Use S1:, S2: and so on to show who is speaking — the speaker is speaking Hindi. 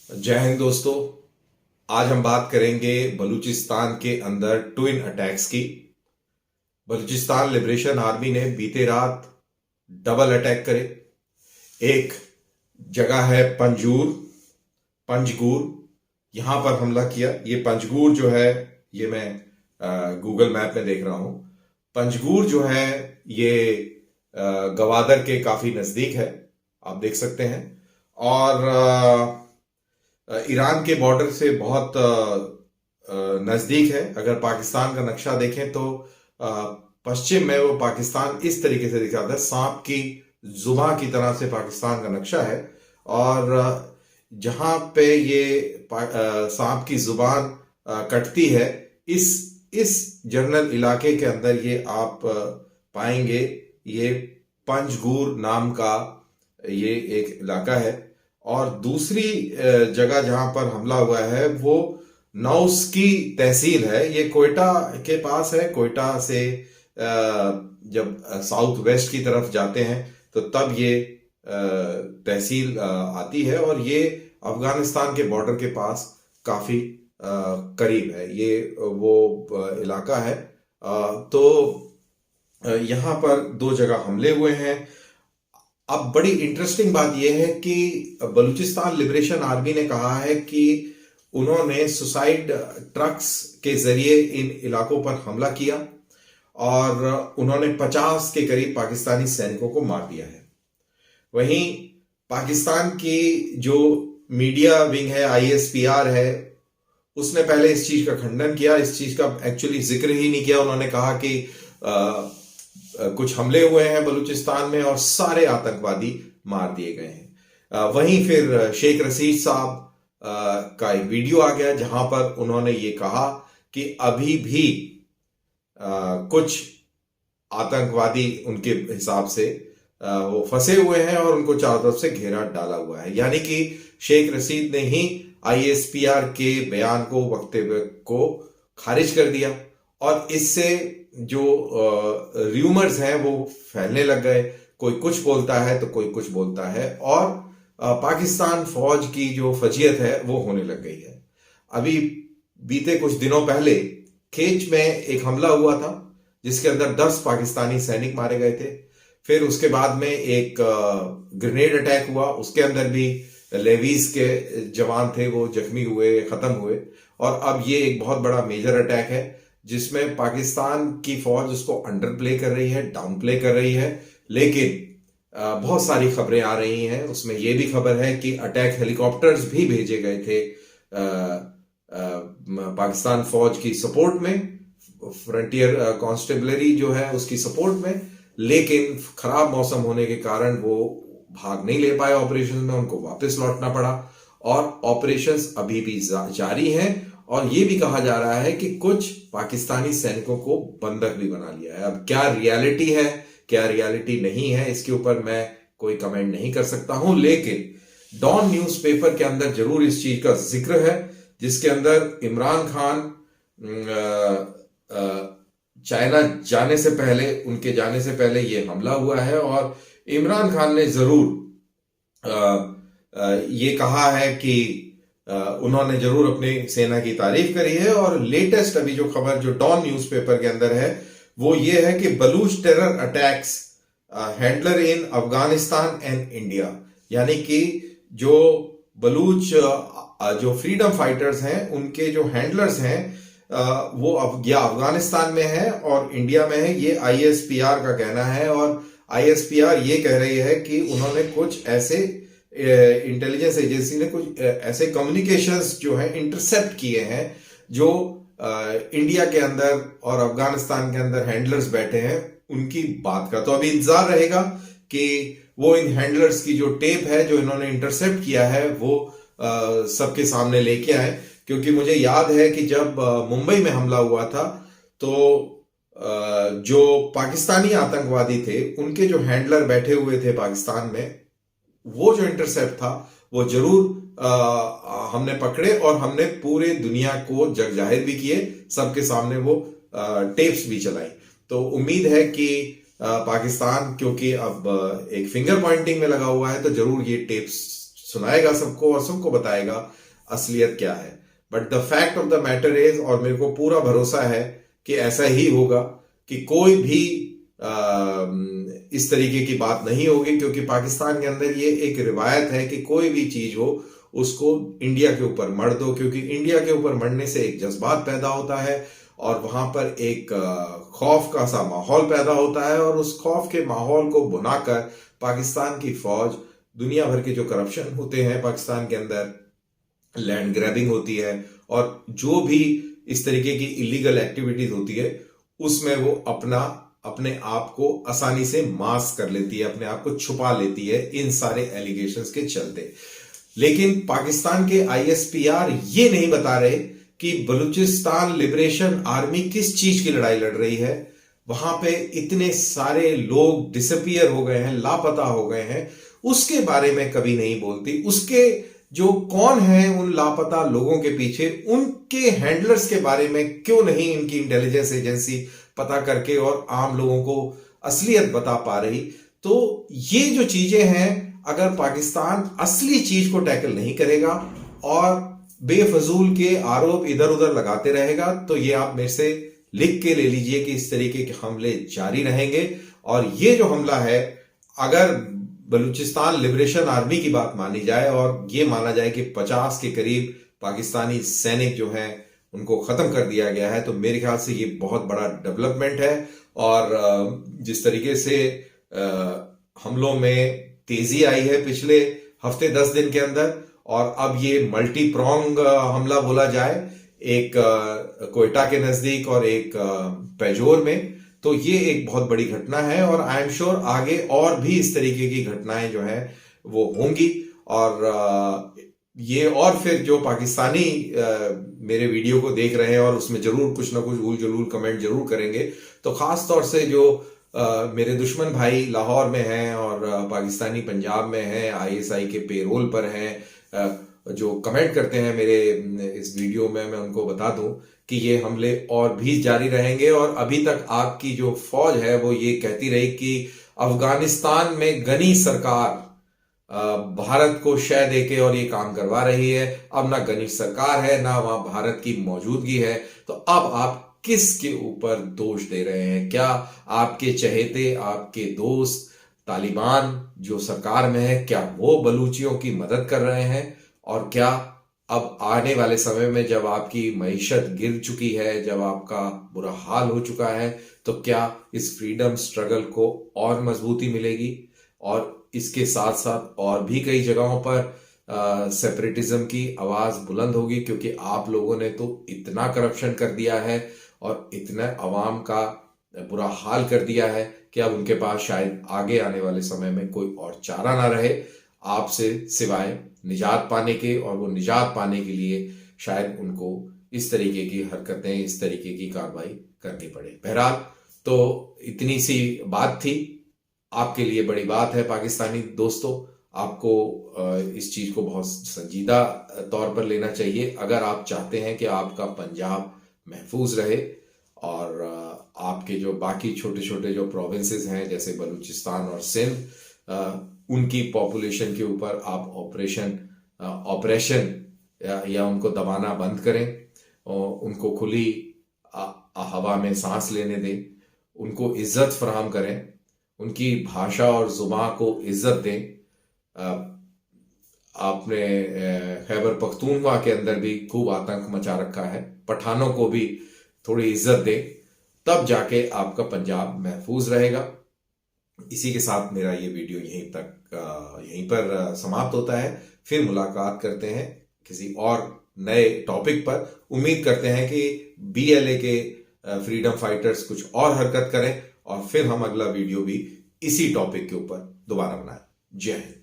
S1: जय हिंद दोस्तों। आज हम बात करेंगे बलूचिस्तान के अंदर ट्विन अटैक्स की। बलूचिस्तान लिबरेशन आर्मी ने बीते रात डबल अटैक करे। एक जगह है पंजगूर, यहां पर हमला किया। ये पंजगूर जो है, ये मैं गूगल मैप में देख रहा हूं। पंजगूर जो है ये गवादर के काफी नजदीक है, आप देख सकते हैं। और ईरान के बॉर्डर से बहुत नजदीक है। अगर पाकिस्तान का नक्शा देखें तो पश्चिम में वो पाकिस्तान इस तरीके से दिखाता है, सांप की जुबां की तरह से पाकिस्तान का नक्शा है। और जहां पे ये सांप की जुबान कटती है, इस जनरल इलाके के अंदर ये आप पाएंगे। ये पंजगूर नाम का ये एक इलाका है। और दूसरी जगह जहां पर हमला हुआ है वो नौस की तहसील है। ये कोयटा के पास है। कोयटा से जब साउथ वेस्ट की तरफ जाते हैं तो तब ये तहसील आती है। और ये अफगानिस्तान के बॉर्डर के पास काफी करीब है। ये वो इलाका है। तो यहाँ पर दो जगह हमले हुए हैं। अब बड़ी इंटरेस्टिंग बात यह है कि बलूचिस्तान लिबरेशन आर्मी ने कहा है कि उन्होंने सुसाइड ट्रक्स के जरिए इन इलाकों पर हमला किया और उन्होंने 50 के करीब पाकिस्तानी सैनिकों को मार दिया है। वहीं पाकिस्तान की जो मीडिया विंग है, ISPR है, उसने पहले इस चीज का खंडन किया। इस चीज का एक्चुअली जिक्र ही नहीं किया। उन्होंने कहा कि कुछ हमले हुए हैं बलूचिस्तान में और सारे आतंकवादी मार दिए गए हैं। वहीं फिर शेख रशीद साहब का एक वीडियो आ गया जहां पर उन्होंने ये कहा कि अभी भी कुछ आतंकवादी उनके हिसाब से वो फंसे हुए हैं और उनको चारों तरफ से घेरा डाला हुआ है। यानी कि शेख रशीद ने ही ISPR के बयान को, वक्तव्य को खारिज कर दिया। और इससे जो र्यूमर्स हैं वो फैलने लग गए। कोई कुछ बोलता है तो कोई कुछ बोलता है। और पाकिस्तान फौज की जो फजीयत है वो होने लग गई है। अभी बीते कुछ दिनों पहले खेच में एक हमला हुआ था जिसके अंदर 10 पाकिस्तानी सैनिक मारे गए थे। फिर उसके बाद में एक ग्रेनेड अटैक हुआ, उसके अंदर भी लेवीज के जवान थे, वो जख्मी हुए, खत्म हुए। और अब ये एक बहुत बड़ा मेजर अटैक है जिसमें पाकिस्तान की फौज उसको अंडर प्ले कर रही है, डाउन प्ले कर रही है। लेकिन बहुत सारी खबरें आ रही हैं। उसमें यह भी खबर है कि अटैक हेलीकॉप्टर्स भी भेजे गए थे पाकिस्तान फौज की सपोर्ट में, फ्रंटियर कॉन्स्टेबलरी जो है उसकी सपोर्ट में। लेकिन खराब मौसम होने के कारण वो भाग नहीं ले पाए ऑपरेशन में, उनको वापस लौटना पड़ा। और ऑपरेशंस अभी भी जारी हैं। और ये भी कहा जा रहा है कि कुछ पाकिस्तानी सैनिकों को बंधक भी बना लिया है। अब क्या रियलिटी है, क्या रियलिटी नहीं है, इसके ऊपर मैं कोई कमेंट नहीं कर सकता हूं। लेकिन डॉन न्यूज़पेपर के अंदर जरूर इस चीज का जिक्र है, जिसके अंदर इमरान खान चाइना जाने से पहले, उनके जाने से पहले ये हमला हुआ है। और इमरान खान ने जरूर ये कहा है कि उन्होंने जरूर अपनी सेना की तारीफ करी है। और लेटेस्ट अभी जो खबर जो डॉन न्यूज़पेपर के अंदर है वो ये है कि Baloch terror attacks handler in Afghanistan and India. यानी कि जो बलूच जो फ्रीडम फाइटर्स हैं उनके जो हैंडलर्स हैं वो या अफगानिस्तान में है और इंडिया में है, ये ISPR का कहना है। और ISPR ये कह रही है कि उन्होंने कुछ ऐसे इंटेलिजेंस एजेंसी ने कुछ ऐसे कम्युनिकेशंस जो है इंटरसेप्ट किए हैं जो इंडिया के अंदर और अफगानिस्तान के अंदर हैंडलर्स बैठे हैं उनकी बात का। तो अभी इंतजार रहेगा कि वो इन हैंडलर्स की जो टेप है जो इन्होंने इंटरसेप्ट किया है वो सबके सामने लेके आए। क्योंकि मुझे याद है कि जब मुंबई में हमला हुआ था तो जो पाकिस्तानी आतंकवादी थे उनके जो हैंडलर बैठे हुए थे पाकिस्तान में, वो जो इंटरसेप्ट था वो जरूर हमने पकड़े और हमने पूरे दुनिया को जग जाहिर भी किए, सबके सामने वो टेप्स भी चलाई। तो उम्मीद है कि पाकिस्तान क्योंकि अब एक फिंगर पॉइंटिंग में लगा हुआ है तो जरूर ये टेप्स सुनाएगा सबको और सबको बताएगा असलियत क्या है। But the fact of the matter is, और मेरे को पूरा भरोसा है कि ऐसा ही होगा, कि कोई भी इस तरीके की बात नहीं होगी, क्योंकि पाकिस्तान के अंदर ये एक रिवायत है कि कोई भी चीज हो उसको इंडिया के ऊपर मढ़ दो, क्योंकि इंडिया के ऊपर मढ़ने से एक जज्बात पैदा होता है और वहां पर एक खौफ का सा माहौल पैदा होता है, और उस खौफ के माहौल को बुनाकर पाकिस्तान की फौज दुनिया भर के जो करप्शन होते हैं पाकिस्तान के अंदर, लैंड ग्रैबिंग होती है और जो भी इस तरीके की इलीगल एक्टिविटीज होती है, उसमें वो अपने आप को आसानी से मास्क कर लेती है, अपने आप को छुपा लेती है इन सारे एलिगेशंस के चलते। लेकिन पाकिस्तान के आईएसपीआर ये नहीं बता रहे कि बलूचिस्तान लिबरेशन आर्मी किस चीज की लड़ाई लड़ रही है। वहां पे इतने सारे लोग डिसअपियर हो गए हैं, लापता हो गए हैं, उसके बारे में कभी नहीं बोलती। उसके जो कौन है उन लापता लोगों के पीछे, उनके हैंडलर्स के बारे में क्यों नहीं इनकी इंटेलिजेंस एजेंसी पता करके और आम लोगों को असलियत बता पा रही। तो ये जो चीजें हैं, अगर पाकिस्तान असली चीज को टैकल नहीं करेगा और बेफजूल के आरोप इधर उधर लगाते रहेगा, तो ये आप मेरे से लिख के ले लीजिए कि इस तरीके के हमले जारी रहेंगे। और ये जो हमला है, अगर बलूचिस्तान लिबरेशन आर्मी की बात मानी जाए और ये माना जाए कि 50 के करीब पाकिस्तानी सैनिक जो हैं उनको खत्म कर दिया गया है, तो मेरे ख्याल से ये बहुत बड़ा डेवलपमेंट है। और जिस तरीके से हमलों में तेजी आई है पिछले हफ्ते 10 दिन के अंदर, और अब ये मल्टी प्रोंग हमला बोला जाए, एक कोयटा के नजदीक और एक पेजोर में, तो ये एक बहुत बड़ी घटना है। और आई एम श्योर आगे और भी इस तरीके की घटनाएं जो हैं वो होंगी। और ये और फिर जो पाकिस्तानी मेरे वीडियो को देख रहे हैं और उसमें जरूर कुछ ना कुछ उल जलूल कमेंट जरूर करेंगे, तो खास तौर से जो मेरे दुश्मन भाई लाहौर में हैं और पाकिस्तानी पंजाब में हैं, आईएसआई के पेरोल पर हैं, जो कमेंट करते हैं मेरे इस वीडियो में, मैं उनको बता दूं कि ये हमले और भी जारी रहेंगे। और अभी तक आपकी जो फौज है वो ये कहती रही कि अफगानिस्तान में गनी सरकार भारत को शय देके और ये काम करवा रही है। अब ना गनी सरकार है, ना वहां भारत की मौजूदगी है, तो अब आप किसके ऊपर दोष दे रहे हैं? क्या आपके चहेते, आपके दोस्त तालिबान जो सरकार में है, क्या वो बलूचियों की मदद कर रहे हैं? और क्या अब आने वाले समय में जब आपकी मईशत गिर चुकी है, जब आपका बुरा हाल हो चुका है, तो क्या इस फ्रीडम स्ट्रगल को और मजबूती मिलेगी? और इसके साथ साथ और भी कई जगहों पर सेपरेटिज्म की आवाज बुलंद होगी, क्योंकि आप लोगों ने तो इतना करप्शन कर दिया है और इतना अवाम का बुरा हाल कर दिया है कि अब उनके पास शायद आगे आने वाले समय में कोई और चारा ना रहे आपसे सिवाय निजात पाने के, और वो निजात पाने के लिए शायद उनको इस तरीके की हरकतें, इस तरीके की कार्रवाई करनी पड़े। बहरहाल, तो इतनी सी बात थी, आपके लिए बड़ी बात है पाकिस्तानी दोस्तों। आपको इस चीज को बहुत संजीदा तौर पर लेना चाहिए अगर आप चाहते हैं कि आपका पंजाब महफूज रहे और आपके जो बाकी छोटे छोटे जो प्रोविंसेस हैं जैसे बलूचिस्तान और सिंध, उनकी पॉपुलेशन के ऊपर आप ऑपरेशन या उनको दबाना बंद करें और उनको खुली हवा में सांस लेने दें, उनको इज्जत फराहम करें, उनकी भाषा और जुबान को इज्जत दें। आपने खैबर पख्तूनख्वा के अंदर भी खूब आतंक मचा रखा है, पठानों को भी थोड़ी इज्जत दें, तब जाके आपका पंजाब महफूज रहेगा। इसी के साथ मेरा ये वीडियो यहीं पर समाप्त होता है। फिर मुलाकात करते हैं किसी और नए टॉपिक पर। उम्मीद करते हैं कि बीएलए के फ्रीडम फाइटर्स कुछ और हरकत करें और फिर हम अगला वीडियो भी इसी टॉपिक के ऊपर दोबारा बनाएं। जय हिंद।